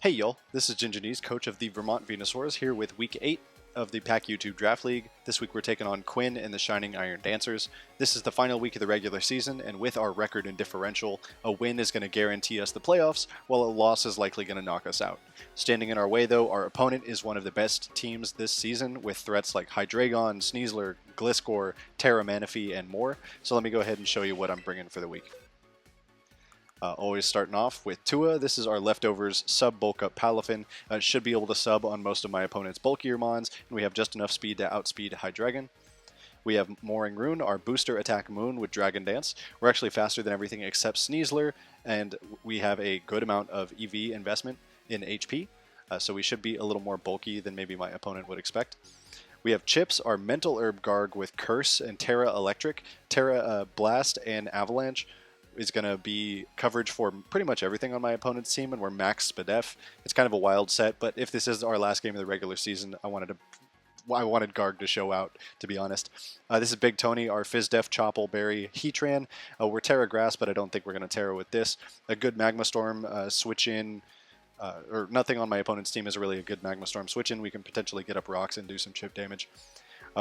Hey y'all, this is Ginginese, coach of the Vermont Venusaurs, here with Week 8 of the PAC YouTube Draft League. This week we're taking on Quin and the Shining Iron Dancers. This is the final week of the regular season, and with our record and differential, a win is going to guarantee us the playoffs, while a loss is likely going to knock us out. Standing in our way though, our opponent is one of the best teams this season, with threats like Hydreigon, Sneasler, Gliscor, Terra Manaphy, and more. So let me go ahead and show you what I'm bringing for the week. Always starting off with Tua. This is our leftovers sub bulk up Palafin. Should be able to sub on most of my opponent's bulkier mons, and we have just enough speed to outspeed Hydreigon. We have Mooring Rune, our booster attack moon with Dragon Dance. We're actually faster than everything except Sneasler, and we have a good amount of EV investment in HP, so we should be a little more bulky than maybe my opponent would expect. We have Chips, our mental herb Garg with Curse and Terra Electric. Terra Blast and Avalanche is going to be coverage for pretty much everything on my opponent's team, and we're max Spadef. It's kind of a wild set, but if this is our last game of the regular season, I wanted Garg to show out, to be honest. This is Big Tony, our Fizdef, Chople, Berry, Heatran. We're Terra Grass, but I don't think we're going to Terra with this. A good Magma Storm switch in, or nothing on my opponent's team is really a good Magma Storm switch in. We can potentially get up rocks and do some chip damage.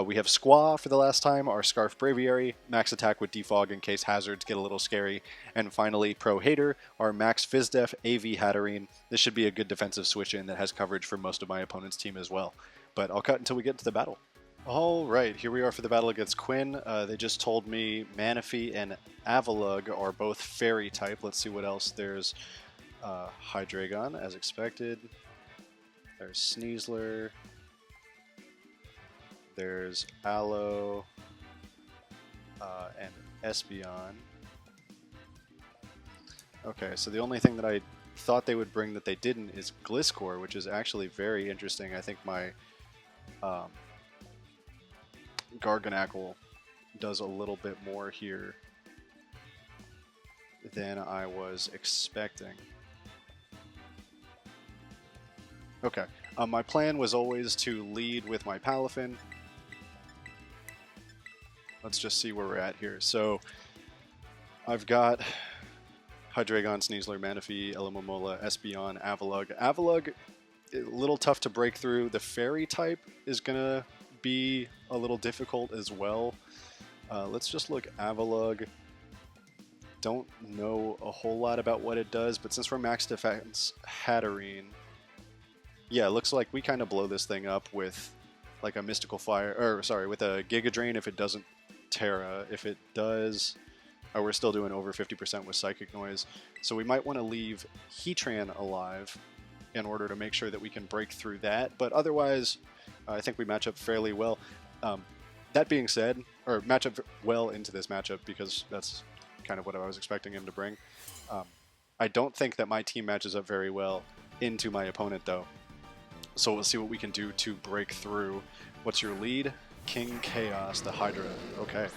We have Squaw for the last time, our Scarf Braviary, max attack with Defog in case hazards get a little scary. And finally, Pro Hater, our max Fizdef AV Hatterene. This should be a good defensive switch-in that has coverage for most of my opponent's team as well. But I'll cut until we get to the battle. Alright, here we are for the battle against Quin. They just told me Manaphy and Avalug are both Fairy type. Let's see what else. There's Hydreigon, as expected. There's Sneasler. There's Aloe and Espeon. Okay, so the only thing that I thought they would bring that they didn't is Gliscor, which is actually very interesting. I think my Garganacl does a little bit more here than I was expecting. Okay, my plan was always to lead with my Palafin. Let's just see where we're at here. So I've got Hydreigon, Sneasler, Manaphy, Elemomola, Espeon, Avalug. Avalug, a little tough to break through. The Fairy type is going to be a little difficult as well. Let's just look Avalug. Don't know a whole lot about what it does, but since we're max defense Hatterene, yeah, it looks like we kind of blow this thing up with like a Mystical Fire, or sorry, with a Giga Drain if it doesn't Terra. If it does, we're still doing over 50% with Psychic Noise. So we might want to leave Heatran alive in order to make sure that we can break through that. But otherwise, I think we match up fairly well. That being said, or match up well into this matchup because that's kind of what I was expecting him to bring. I don't think that my team matches up very well into my opponent though. So we'll see what we can do to break through. What's your lead? King Chaos, the Hydra. Okay.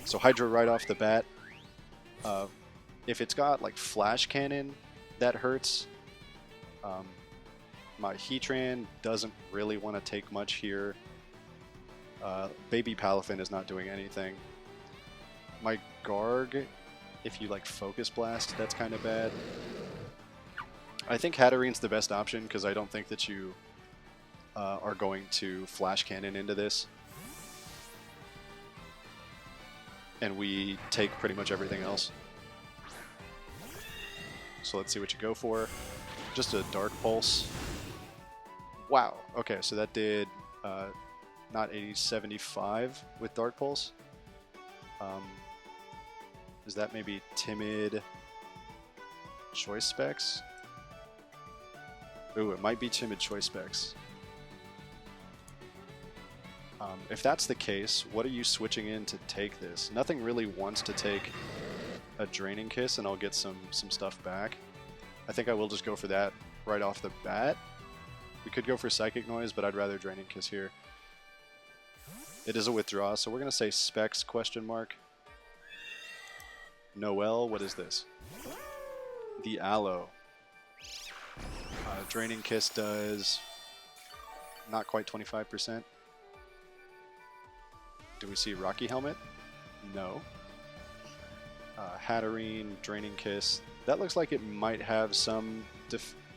So Hydra right off the bat. If it's got like Flash Cannon, that hurts. My Heatran doesn't really want to take much here. Baby Palafin is not doing anything. My Garg, if you like Focus Blast, that's kind of bad. I think Hatterene's the best option because I don't think that you are going to Flash Cannon into this. And we take pretty much everything else. So let's see what you go for. Just a Dark Pulse. Wow. Okay, so that did not 80, 75 with Dark Pulse. Is that maybe Timid Choice Specs? Ooh, it might be Timid Choice Specs. If that's the case, what are you switching in to take this? Nothing really wants to take a Draining Kiss and I'll get some stuff back. I think I will just go for that right off the bat. We could go for Psychic Noise, but I'd rather Draining Kiss here. It is a withdraw, so we're going to say Specs question mark. Noel, what is this? The Aloe. Draining Kiss does not quite 25%. Do we see Rocky Helmet? No. Hatterene, Draining Kiss. That looks like it might have some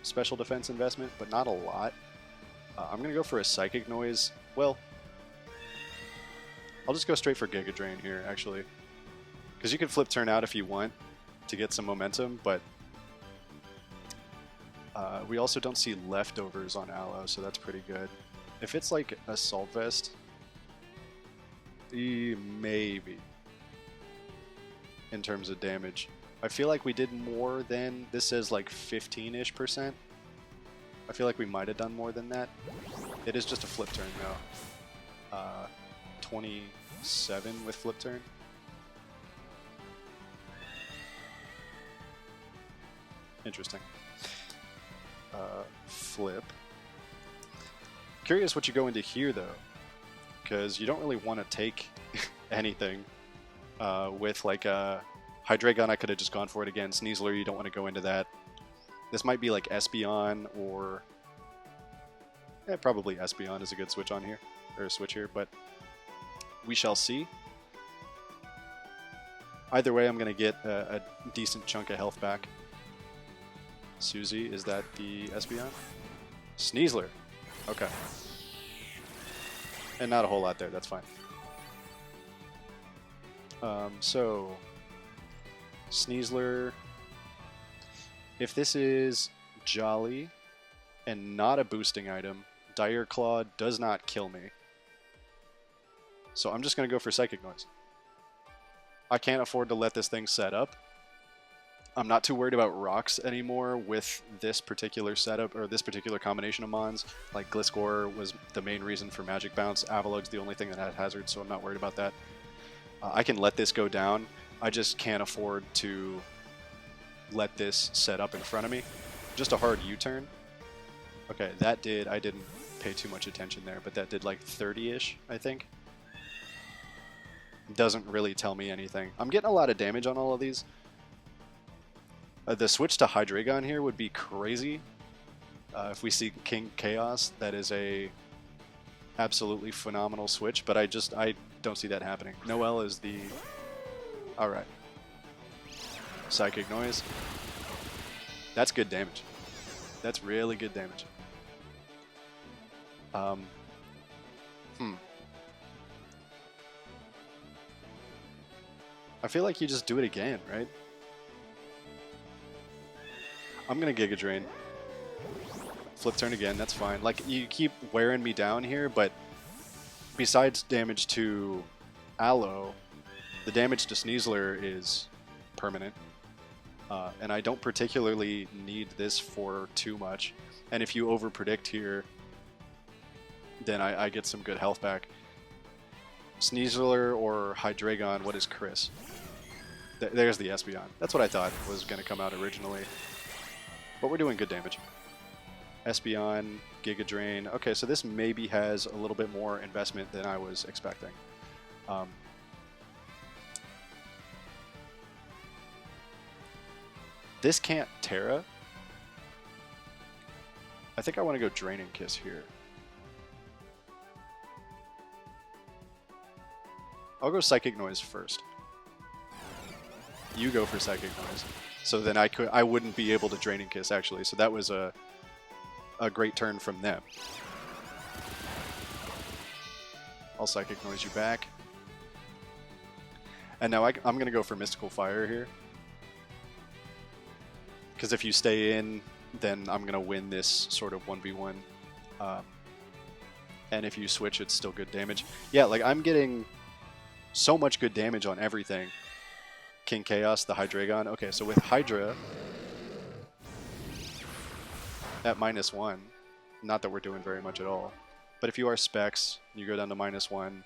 special defense investment, but not a lot. I'm going to go for a Psychic Noise. Well, I'll just go straight for Giga Drain here, actually. Because you can flip turn out if you want to get some momentum, but we also don't see leftovers on Aloe, so that's pretty good. If it's like Assault Vest, maybe in terms of damage. I feel like we did more than, this says like 15-ish%. I feel like we might have done more than that. It is just a flip turn though. 27 with flip turn. Interesting. Flip. Curious what you go into here though, because you don't really want to take anything with like a Hydreigon. I could have just gone for it again. Sneasler, you don't want to go into that. This might be like Espeon or probably Espeon is a good switch on here, or switch here, but we shall see. Either way, I'm going to get a decent chunk of health back. Susie, is that the Espeon? Sneasler. Okay. And not a whole lot there, that's fine. So, Sneasler, if this is Jolly and not a boosting item, Dire Claw does not kill me. So I'm just going to go for Psychic Noise. I can't afford to let this thing set up. I'm not too worried about rocks anymore with this particular setup, or this particular combination of Mons. Like Gliscor was the main reason for Magic Bounce. Avalug's the only thing that had Hazard, so I'm not worried about that. I can let this go down. I just can't afford to let this set up in front of me. Just a hard U-turn. Okay, that did, I didn't pay too much attention there, but that did like 30-ish, I think. Doesn't really tell me anything. I'm getting a lot of damage on all of these. The switch to Hydreigon here would be crazy. If we see King Chaos, that is a absolutely phenomenal switch, but I don't see that happening. Noelle is the... Alright. Psychic Noise. That's good damage. That's really good damage. I feel like you just do it again, right? I'm gonna Giga Drain. Flip turn again, that's fine. Like, you keep wearing me down here, but besides damage to Aloe, the damage to Sneasler is permanent. And I don't particularly need this for too much. And if you overpredict here, then I get some good health back. Sneasler or Hydreigon, what is Chris? There's the Espeon. That's what I thought was going to come out originally. But we're doing good damage. Espeon, Giga Drain. Okay, so this maybe has a little bit more investment than I was expecting. This can't Terra. I think I want to go Draining Kiss here. I'll go Psychic Noise first. You go for Psychic Noise. So then I wouldn't be able to Draining Kiss, actually. So that was a great turn from them. I'll Psychic Noise you back. And now I'm going to go for Mystical Fire here. Because if you stay in, then I'm going to win this sort of 1v1. And if you switch, it's still good damage. Yeah, like I'm getting so much good damage on everything. King Chaos, the Hydreigon. Okay, so with Hydra at -1, not that we're doing very much at all, but if you are Specs, you go down to -1.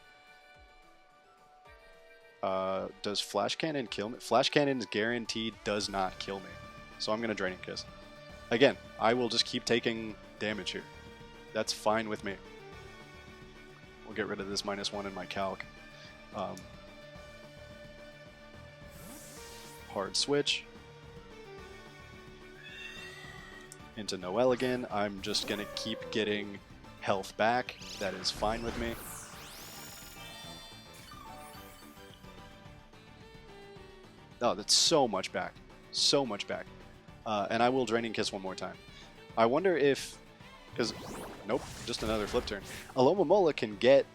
Does Flash Cannon kill me? Flash Cannon's guaranteed does not kill me, so I'm going to Draining Kiss. Again, I will just keep taking damage here. That's fine with me. We'll get rid of this -1 in my calc. Hard switch into Noelle again. I'm just gonna keep getting health back. That is fine with me. Oh, that's so much back. So much back. And I will Draining Kiss one more time. I wonder if, because, nope, just another flip turn. Alomomola can get,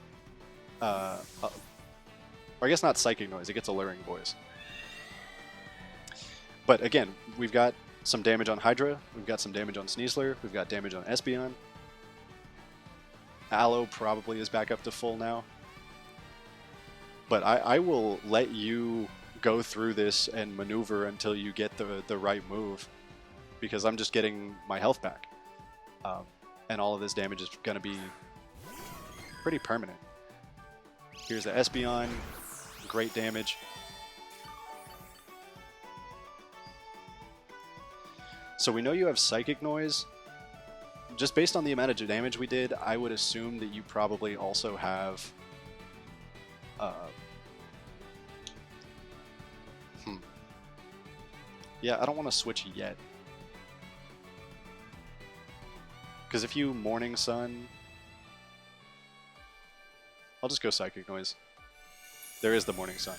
or I guess not Psychic Noise, it gets Alluring Voice. But again, we've got some damage on Hydra, we've got some damage on Sneasler, we've got damage on Espeon. Aloe probably is back up to full now. But I will let you go through this and maneuver until you get the right move, because I'm just getting my health back. And all of this damage is going to be pretty permanent. Here's the Espeon, great damage. So we know you have Psychic Noise. Just based on the amount of damage we did, I would assume that you probably also have... Yeah, I don't want to switch yet. Because if you Morning Sun... I'll just go Psychic Noise. There is the Morning Sun.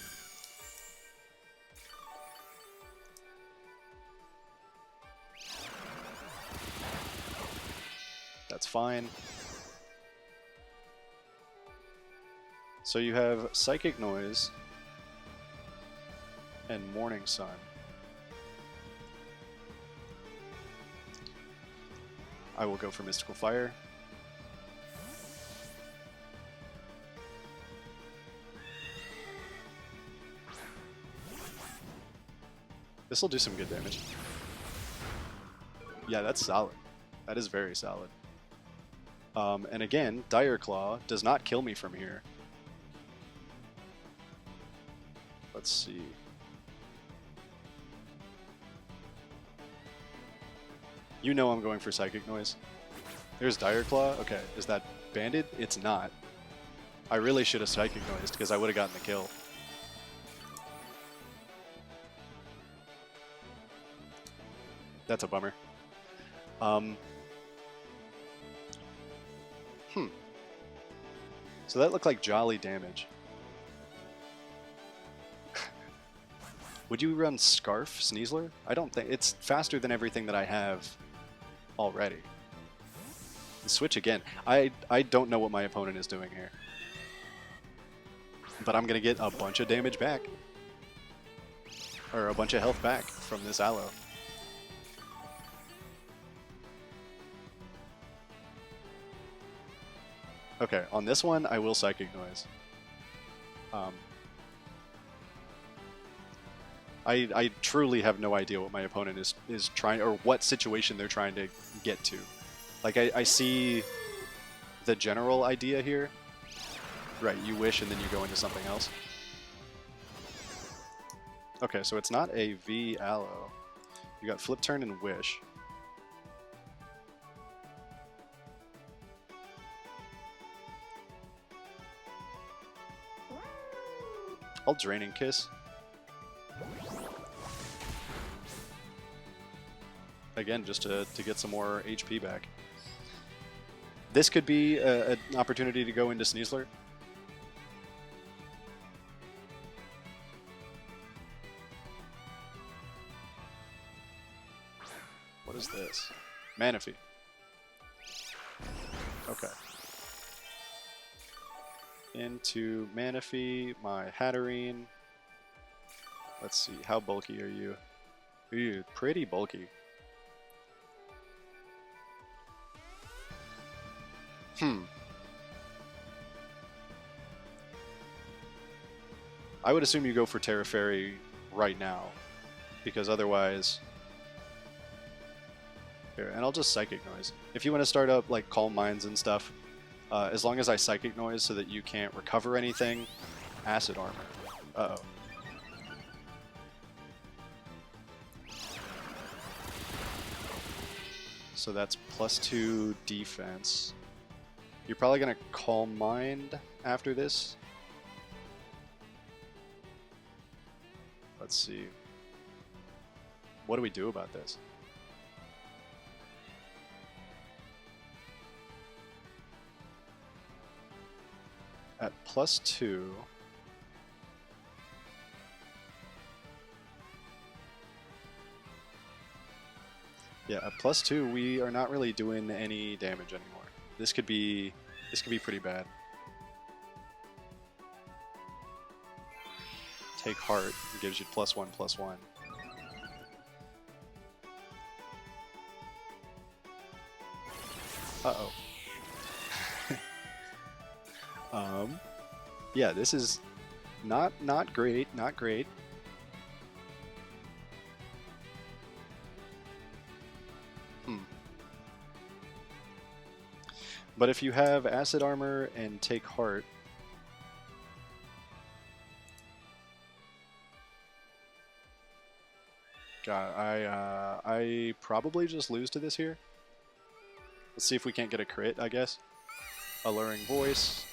That's fine. So you have Psychic Noise and Morning Sun. I will go for Mystical Fire. This will do some good damage. Yeah, that's solid. That is very solid. And again, Dire Claw does not kill me from here. Let's see. You know I'm going for Psychic Noise. There's Dire Claw. Okay, is that banded? It's not. I really should have Psychic Noised because I would have gotten the kill. That's a bummer. So that looked like Jolly damage. Would you run Scarf Sneasler? I don't think it's faster than everything that I have already. Switch again. I don't know what my opponent is doing here. But I'm gonna get a bunch of damage back. Or a bunch of health back from this Aloe. Okay, on this one, I will Psychic Noise. I truly have no idea what my opponent is trying, or what situation they're trying to get to. Like, I see the general idea here. Right, you wish and then you go into something else. Okay, so it's not a V Aloe. You got Flip Turn and Wish. I'll Draining Kiss. Again, just to get some more HP back. This could be an opportunity to go into Sneasler. What is this? Manaphy. Okay. Into Manaphy, my Hatterene. Let's see, how bulky are you? Ooh, pretty bulky. I would assume you go for Terra Fairy right now, because otherwise... Here, and I'll just Psychic Noise. If you want to start up like Calm Minds and stuff, as long as I Psychic Noise so that you can't recover anything, Acid Armor. Uh-oh. So that's +2 defense. You're probably going to Calm Mind after this. Let's see. What do we do about this? At +2... Yeah, at +2, we are not really doing any damage anymore. This could be pretty bad. Take heart, it gives you +1/+1. Uh-oh. Yeah, this is not great, not great. But if you have acid armor and take heart, God, I probably just lose to this here. Let's see if we can't get a crit, I guess. Alluring Voice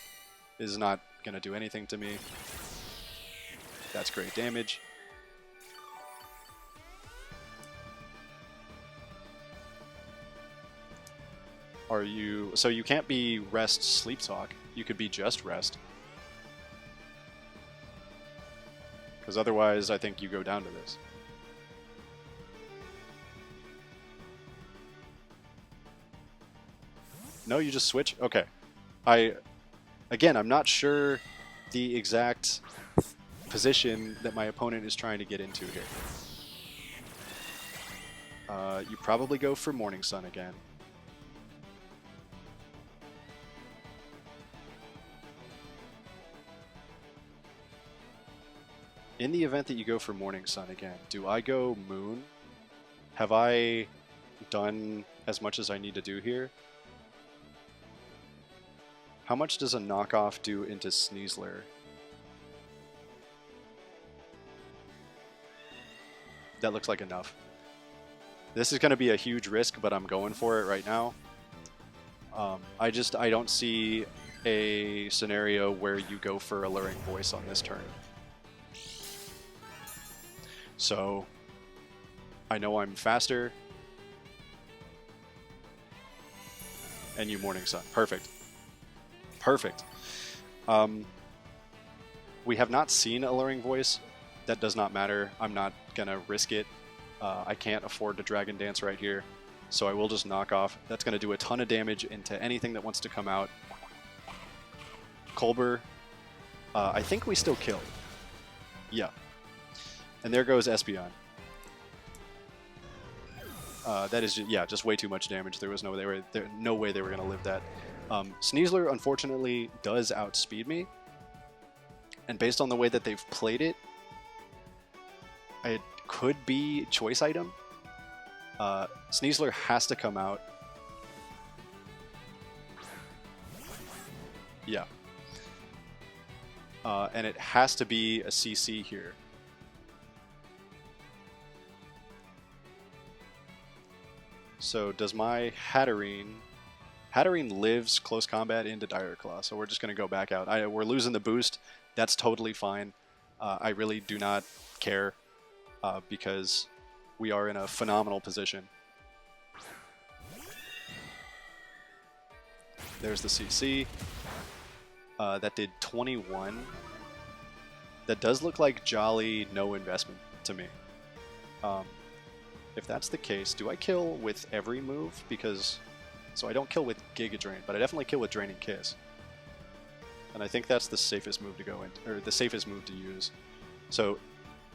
is not going to do anything to me. That's great damage. Are you... So you can't be Rest Sleep Talk. You could be just Rest. Because otherwise, I think you go down to this. No, you just switch? Okay. Again, I'm not sure the exact position that my opponent is trying to get into here. You probably go for Morning Sun again. In the event that you go for Morning Sun again, do I go Moon? Have I done as much as I need to do here? How much does a knockoff do into Sneasler? That looks like enough. This is going to be a huge risk, but I'm going for it right now. I don't see a scenario where you go for Alluring Voice on this turn. So, I know I'm faster. And you Morning Sun. Perfect. Perfect. We have not seen Alluring Voice. That does not matter. I'm not going to risk it. I can't afford to Dragon Dance right here. So I will just knock off. That's going to do a ton of damage into anything that wants to come out. Colbur. I think we still kill. Yeah. And there goes Espeon. That is, just way too much damage. There was no way they were going to live that. Sneasler, unfortunately, does outspeed me. And based on the way that they've played it, it could be choice item. Sneasler has to come out. Yeah. And it has to be a CC here. So does my Hatterene... Hatterene lives close combat into Dire Claw, so we're just going to go back out. We're losing the boost. That's totally fine. I really do not care because we are in a phenomenal position. There's the CC. That did 21. That does look like jolly no investment to me. If that's the case, do I kill with every move? Because... So I don't kill with Giga Drain, but I definitely kill with Draining Kiss. And I think that's the safest move to go in, or the safest move to use. So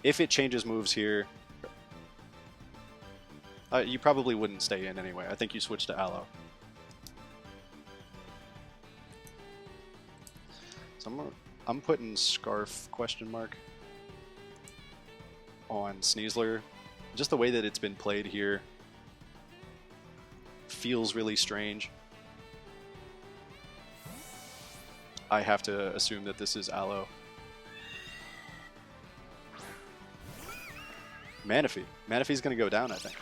if it changes moves here, you probably wouldn't stay in anyway. I think you switch to Aloe. So I'm putting Scarf ? On Sneasler. Just the way that it's been played here feels really strange. I have to assume that this is Aloe. Manaphy. Manaphy's going to go down, I think.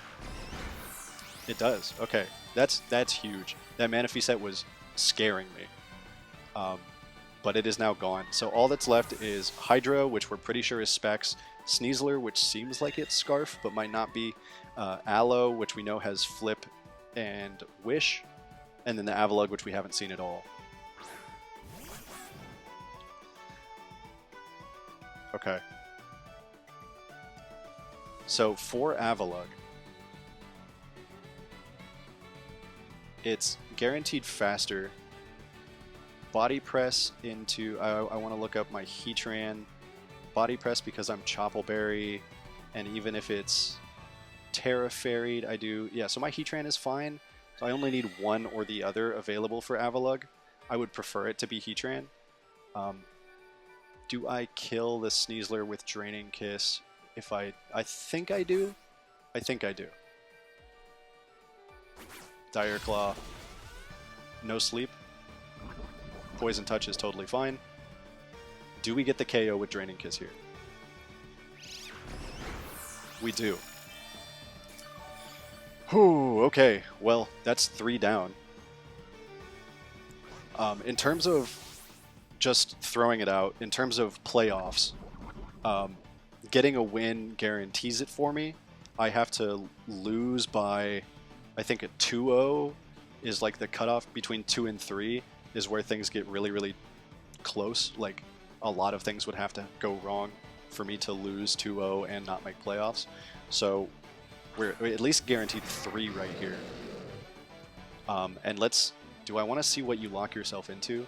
It does. Okay. That's huge. That Manaphy set was scaring me. But it is now gone. So all that's left is Hydro, which we're pretty sure is Specs. Sneasler, which seems like it's Scarf, but might not be. Aloe, which we know has Flip and Wish. And then the Avalugg, which we haven't seen at all. Okay. So for Avalugg, it's guaranteed faster. Body press into... I want to look up my Heatran. Body press because I'm Choppleberry, and even if it's Terra Fairy'd, I do... Yeah, so my Heatran is fine. So I only need one or the other available for Avalugg. I would prefer it to be Heatran. Do I kill the Sneasler with Draining Kiss? If I think I do. I think I do. Dire Claw. No sleep. Poison Touch is totally fine. Do we get the KO with Draining Kiss here? We do. Whew, okay. Well, that's 3 down. In terms of just throwing it out, in terms of playoffs, getting a win guarantees it for me. I have to lose by, I think a 2-0 is like the cutoff. Between 2 and 3 is where things get really, really close. Like, a lot of things would have to go wrong for me to lose 2-0 and not make playoffs. So we're at least guaranteed 3 right here. And do I want to see what you lock yourself into?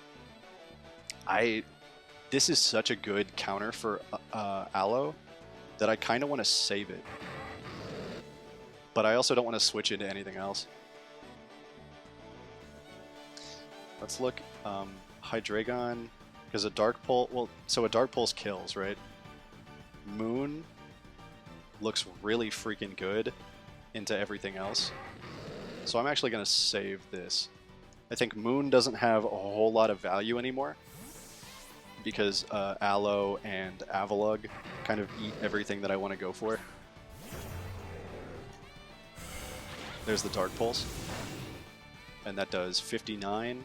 This is such a good counter for Aloe that I kind of want to save it. But I also don't want to switch into anything else. Let's look Hydreigon, because a Dark Pulse, well, so a Dark Pulse kills, right? Moon looks really freaking good into everything else. So I'm actually going to save this. I think Moon doesn't have a whole lot of value anymore, because Aloe and Avalugg kind of eat everything that I want to go for. There's the Dark Pulse. And that does 59.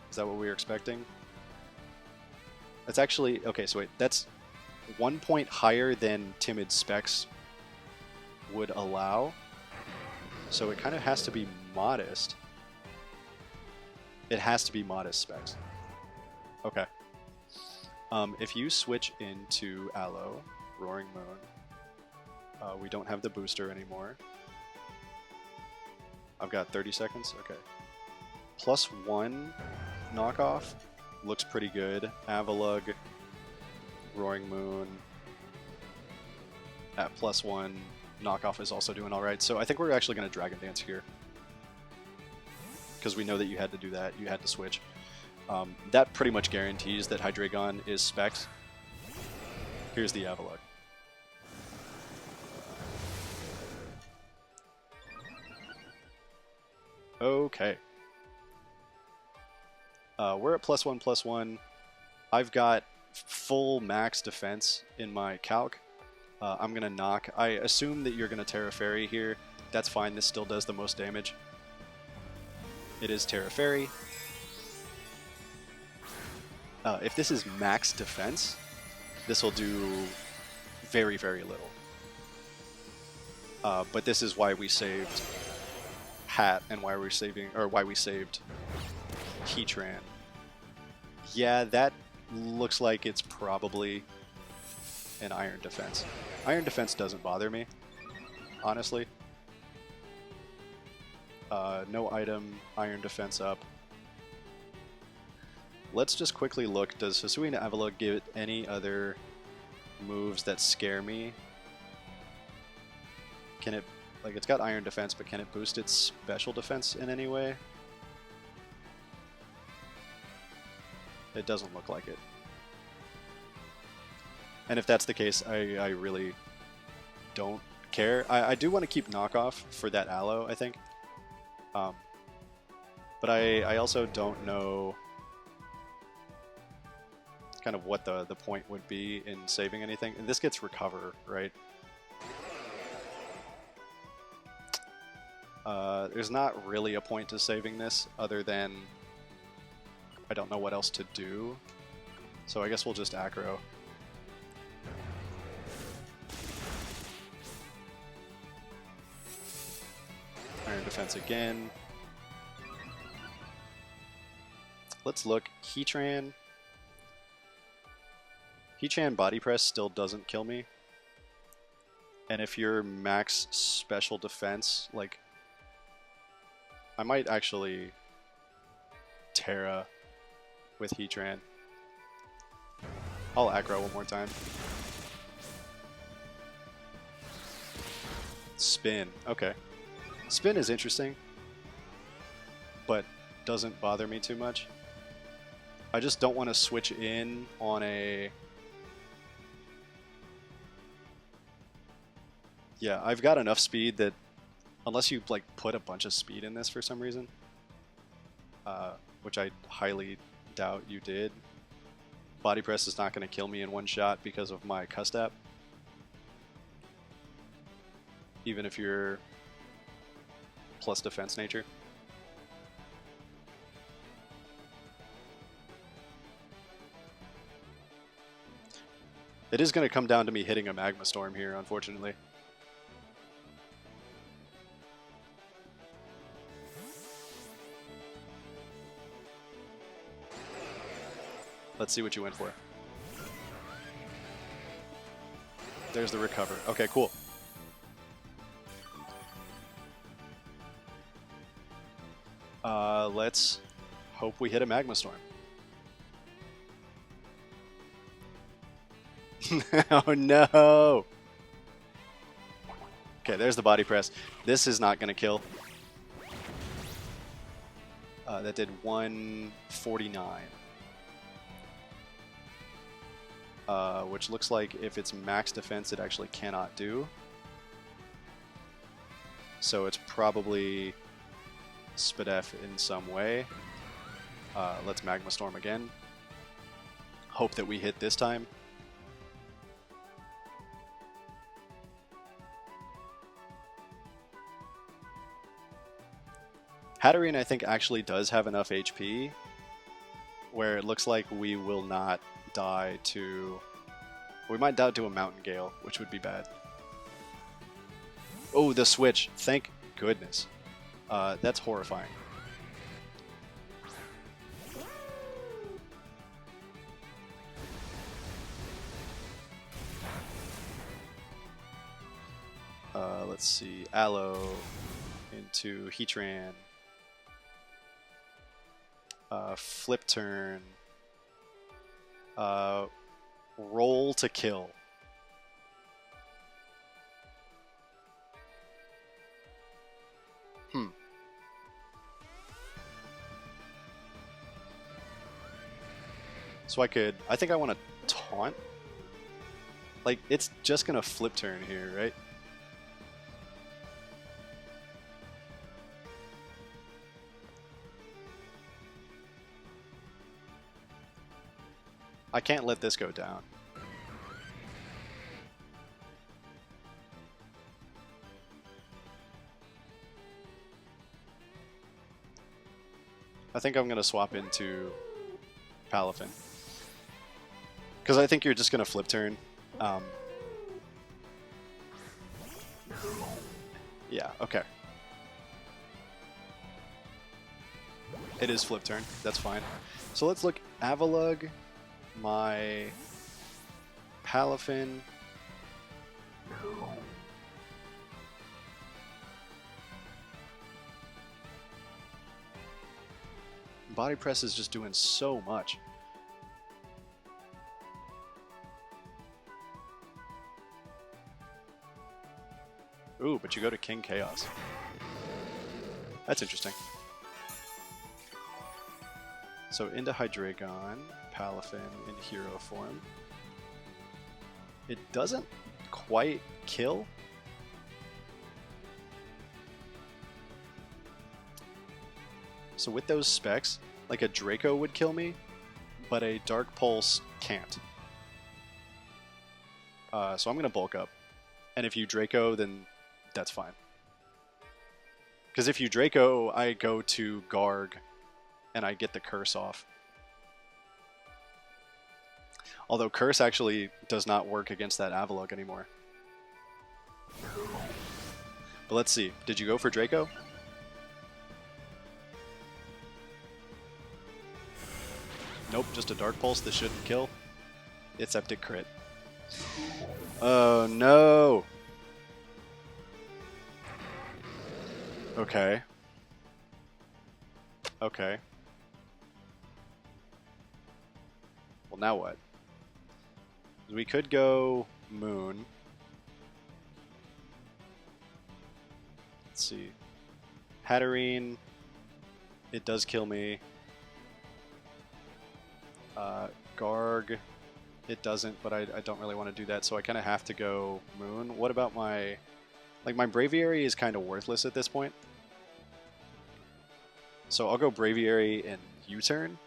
Is that what we were expecting? That's actually... Okay, so wait. That's 1 point higher than Timid Specs would allow. So it kind of has to be modest. It has to be modest specs. Okay. If you switch into Aloe, Roaring Moon, we don't have the booster anymore. I've got 30 seconds? Okay. +1 knockoff looks pretty good. Avalugg, Roaring Moon, at +1 knockoff is also doing alright. So I think we're actually going to Dragon Dance here, because we know that you had to do that. You had to switch. That pretty much guarantees that Hydreigon is specced. Here's the Avalugg. Okay. We're at +1/+1. I've got full max defense in my calc. I'm going to knock. I assume that you're going to Terra Fairy here. That's fine. This still does the most damage. It is Terra Fairy. If this is max defense, this will do very, very little. But this is why we saved Hat and why we saved Heatran. Yeah, that looks like it's probably an Iron Defense. Iron Defense doesn't bother me, honestly. No item, Iron Defense up. Let's just quickly look. Does Hisuian Avalugg give any other moves that scare me? Can it, like, it's got Iron Defense, but can it boost its special defense in any way? It doesn't look like it. And if that's the case, I really don't care. I do want to keep knockoff for that Aloe, I think. But I also don't know kind of what the point would be in saving anything. And this gets Recover, right? There's not really a point to saving this other than I don't know what else to do. So I guess we'll just aggro. Iron Defense again. Let's look. Heatran. Heatran Body Press still doesn't kill me. And if you're max special defense, like, I might actually Terra with Heatran. I'll aggro one more time. Spin. Okay. Spin is interesting, but doesn't bother me too much. I just don't want to switch in on a... Yeah, I've got enough speed that unless you like put a bunch of speed in this for some reason, which I highly doubt you did, Body Press is not going to kill me in one shot because of my Custap. Even if you're plus defense nature. It is going to come down to me hitting a Magma Storm here, unfortunately. Let's see what you went for. There's the recover. Okay, cool. Let's hope we hit a Magma Storm. Oh no! Okay, there's the Body Press. This is not going to kill. That did 149. Which looks like if it's max defense, it actually cannot do. So it's probably Spadef in some way. Let's Magma Storm again. Hope that we hit this time. Hatterene, I think, actually does have enough HP where it looks like we will not die to... We might die to a Mountain Gale, which would be bad. Oh, the switch. Thank goodness. That's horrifying. Let's see. Aloe into Heatran. Flip turn. Roll to kill. So I think I want to taunt. Like, it's just gonna flip turn here, right? I can't let this go down. I think I'm going to swap into Palafin. Because I think you're just going to flip turn. Yeah, okay. It is flip turn. That's fine. So let's look Avalugg, my Palafin. Body Press is just doing so much. Ooh, but you go to King Chaos. That's interesting. So into Hydreigon, Palafin in hero form. It doesn't quite kill. So with those specs, like a Draco would kill me, but a Dark Pulse can't. So I'm going to bulk up. And if you Draco, then that's fine. Because if you Draco, I go to Garg, and I get the Curse off. Although Curse actually does not work against that Avalugg anymore. But let's see. Did you go for Draco? Nope, just a Dark Pulse that shouldn't kill. It's Septic Crit. Oh no! Okay. Okay. Well, now what? We could go Moon. Let's see. Hatterene. It does kill me. Garg. It doesn't, but I don't really want to do that, so I kind of have to go Moon. What about my... Like, my Braviary is kind of worthless at this point. So I'll go Braviary and U-turn.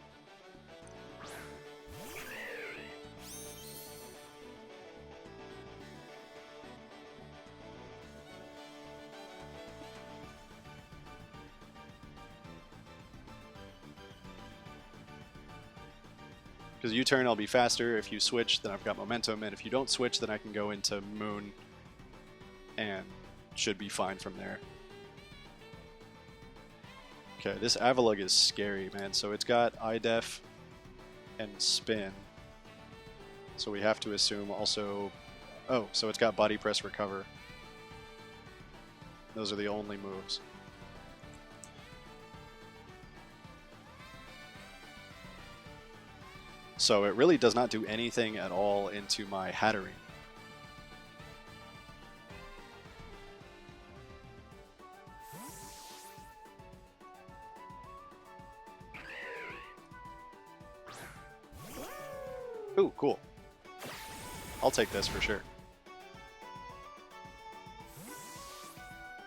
Because U-turn, I'll be faster. If you switch, then I've got momentum. And if you don't switch, then I can go into Moon and should be fine from there. Okay, this Avalugg is scary, man. So it's got IDEF and Spin. So we have to assume also... Oh, so it's got Body Press Recover. Those are the only moves. So it really does not do anything at all into my Hatterene. Ooh, cool. I'll take this for sure.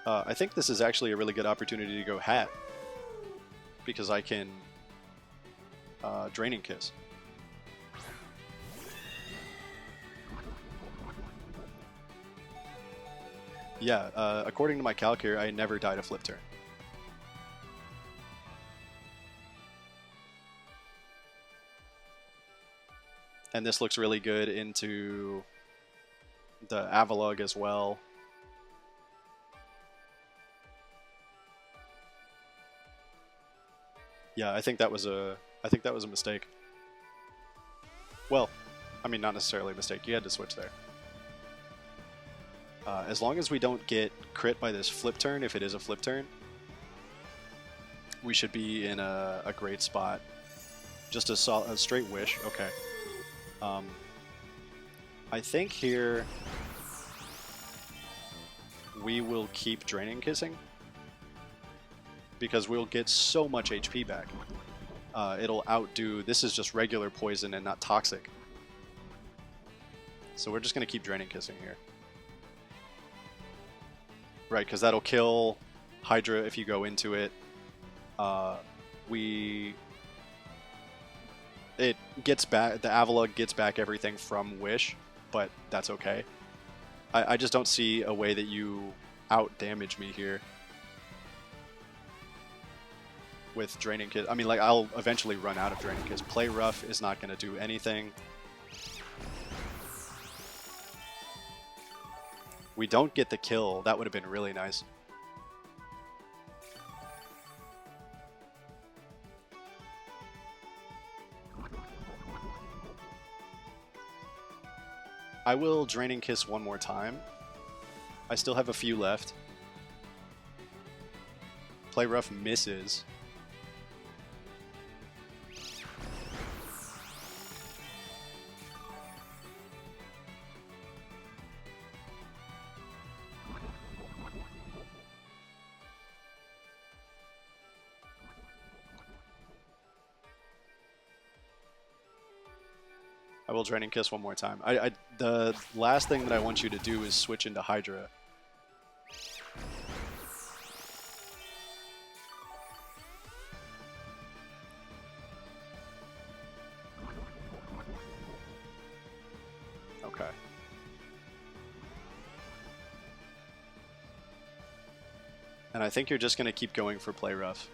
I think this is actually a really good opportunity to go Hat. Because I can Draining Kiss. Yeah, according to my calc here, I never died a flip turn. And this looks really good into the Avalugg as well. Yeah, I think that was a mistake. Well, I mean, not necessarily a mistake. You had to switch there. As long as we don't get crit by this flip turn, if it is a flip turn, we should be in a great spot. Just a straight wish. Okay. I think here we will keep Draining Kissing because we'll get so much HP back. It'll outdo... This is just regular poison and not toxic. So we're just going to keep Draining Kissing here. Right, because that'll kill Hydra if you go into it. It gets back... The Avalugg gets back everything from Wish, but that's okay. I just don't see a way that you out-damage me here with Draining Kiss. I mean, like, I'll eventually run out of Draining Kiss. Play Rough is not going to do anything. We don't get the kill. That would have been really nice. I will Draining Kiss one more time. I still have a few left. Play Rough misses. I will Draining Kiss one more time. The last thing that I want you to do is switch into Hydra. Okay. And I think you're just going to keep going for Play Rough.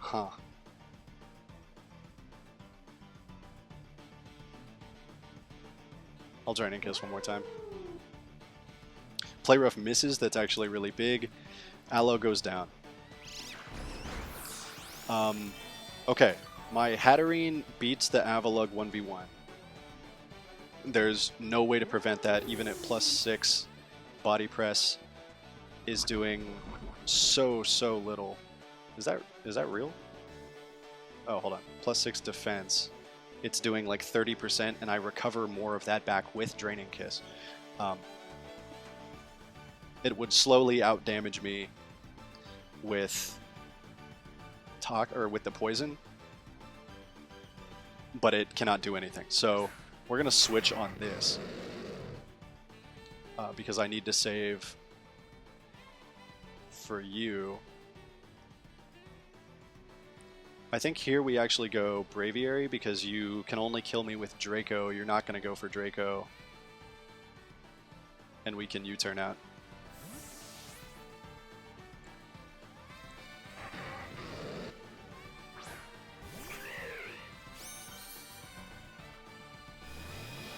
Huh. I'll Draining Kiss one more time. Play Rough misses. That's actually really big. Aloe goes down. Okay. My Hatterene beats the Avalugg 1v1. There's no way to prevent that, even at +6 body press is doing so little. Is that real? Oh, hold on. +6 defense. It's doing like 30%, and I recover more of that back with Draining Kiss. It would slowly outdamage me with with the poison, but it cannot do anything. So we're gonna switch on this because I need to save for you. I think here we actually go Braviary because you can only kill me with Draco. You're not going to go for Draco. And we can U-turn out.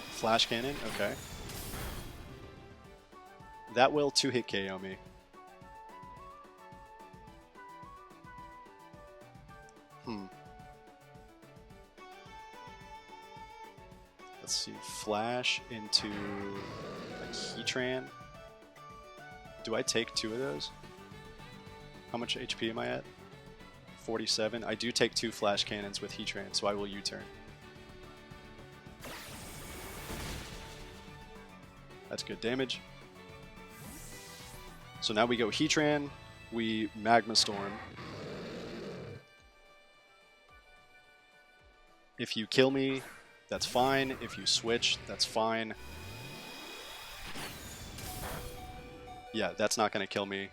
Flash Cannon, okay. That will 2-hit KO me. Let's see, Flash into a Heatran. Do I take 2 of those? How much HP am I at? 47. I do take 2 Flash Cannons with Heatran, so I will U-turn. That's good damage. So now we go Heatran, we Magma Storm. If you kill me, that's fine. If you switch, that's fine. Yeah, that's not going to kill me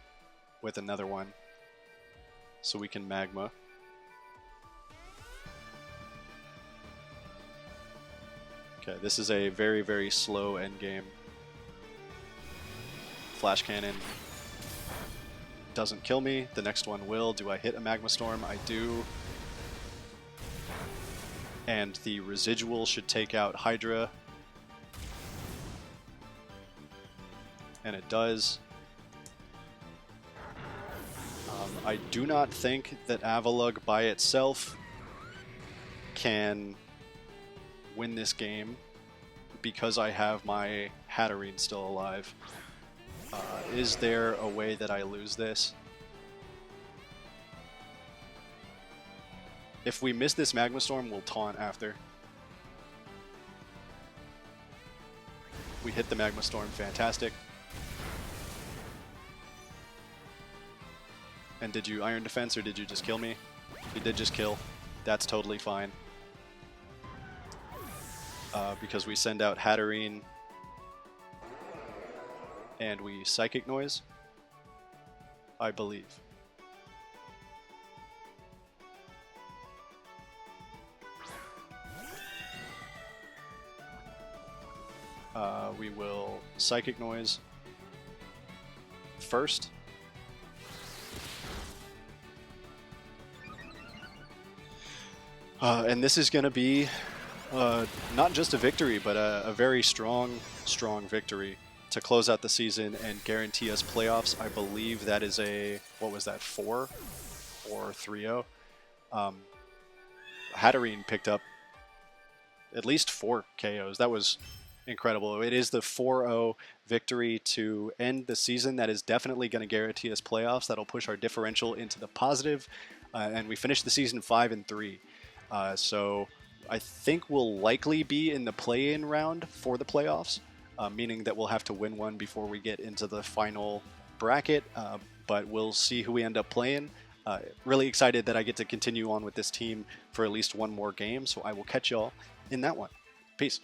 with another one. So we can Magma. Okay, this is a very slow endgame. Flash Cannon doesn't kill me. The next one will. Do I hit a Magma Storm? I do. And the residual should take out Hydra. And it does. I do not think that Avalugh by itself can win this game because I have my Hatterene still alive. Is there a way that I lose this? If we miss this Magma Storm, we'll taunt after. We hit the Magma Storm, fantastic. And did you Iron Defense or did you just kill me? You did just kill. That's totally fine. Because we send out Hatterene and we Psychic Noise, I believe. We will Psychic Noise first. And this is going to be not just a victory, but a very strong victory to close out the season and guarantee us playoffs. I believe that is a, what was that, 4 or 3-0? Hatterene picked up at least 4 KOs. That was incredible. It is the 4-0 victory to end the season. That is definitely going to guarantee us playoffs. That'll push our differential into the positive. And we finished the season 5-3. So I think we'll likely be in the play-in round for the playoffs, meaning that we'll have to win one before we get into the final bracket. But we'll see who we end up playing. Really excited that I get to continue on with this team for at least one more game. So I will catch y'all in that one. Peace.